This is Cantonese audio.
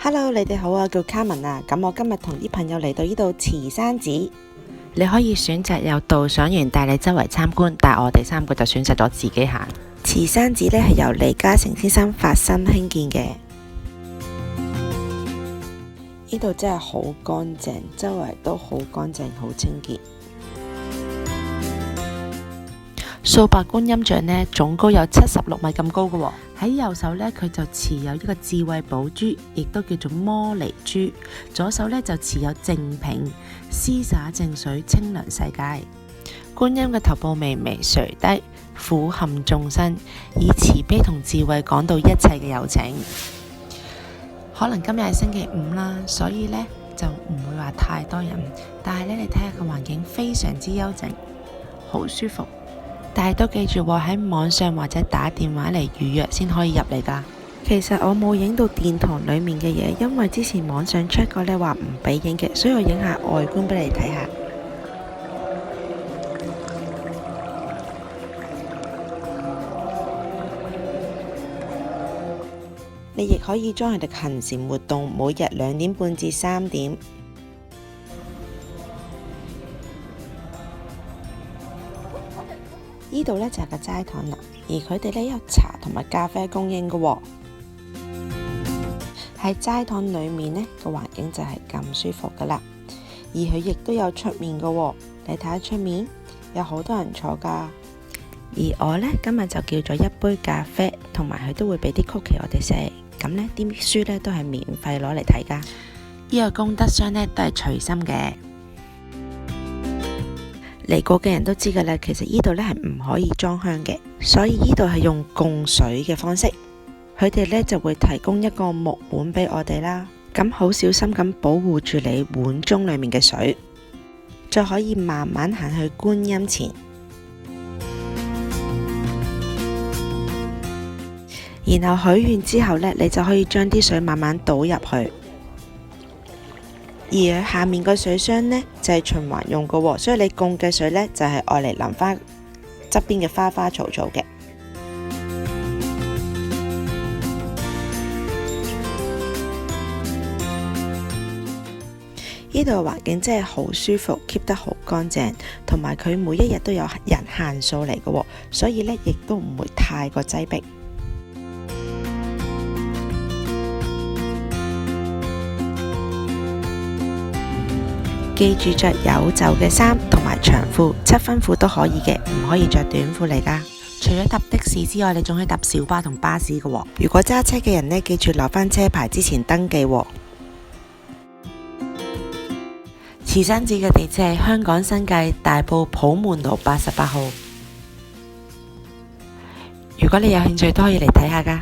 Hello，你哋好啊，叫卡文啊。咁我今日同啲朋友嚟到呢度慈山寺，你可以選擇由導賞員帶你周圍參觀，但係我哋3個就選擇咗自己行。慈山寺呢係由李嘉誠先生發心興建嘅，呢度真係好乾淨，周圍都好乾淨，好清潔。數白觀音像呢，總高有76米咁高嘅喎。喺右手呢，佢就持有一個智慧寶珠，亦都叫做摩尼珠。左手呢，就持有淨瓶，施灑淨水，清涼世界。觀音嘅頭部微微垂低，俯瞰眾生，以慈悲同智慧講到一切嘅有情。可能今日係星期5啦，所以呢，就唔會話太多人，但係呢，你睇下個環境非常之幽靜，好舒服。但係都記住喎，喺網上或者打電話嚟預約先可以入嚟㗎。其實我冇影到殿堂裡面嘅嘢，因為之前網上 check 過呢話唔俾影嘅，所以我影下外觀俾你睇下。你亦可以將佢哋行禪活動，每日2點半至3點。呢度呢就係個齋堂啦，而佢哋呢有茶同埋咖啡供應嘅喎。喺齋堂裏面呢個環境就係咁舒服噶啦，而佢亦都有出面嘅喎。你睇下出面有好多人坐噶，而我呢今日就叫咗1杯咖啡，同埋佢都會俾啲曲奇我哋食。咁呢啲書呢都係免費攞嚟睇噶。呢個功德箱呢都係隨心嘅。嚟過嘅人都知㗎啦，其實呢度呢係唔可以裝香嘅，所以呢度係用供水嘅方式。佢哋呢就會提供一個木碗俾我哋啦，咁好小心咁保護住你碗盅裡面嘅水，再可以慢慢行去觀音前，然後許願之後呢，你就可以將啲水慢慢倒入去。而下面個水箱呢，就係循環用嘅喎，所以你供嘅水呢，就係愛嚟淋花側邊嘅花花草草嘅。呢度嘅環境真係好舒服，keep 得好乾淨，同埋佢每一日都有人限數嚟嘅喎，所以呢，亦都唔會太過擠迫。記住着有袖嘅衫同埋長褲，7分褲都可以嘅，唔可以着短褲嚟㗎。除咗搭的士之外，你仲可以搭小巴同巴士嘅喎。如果揸車嘅人呢，記住留返車牌之前登記喎。慈山寺嘅地址係香港新界大埔普門路88號。如果你有興趣，都可以嚟睇下㗎。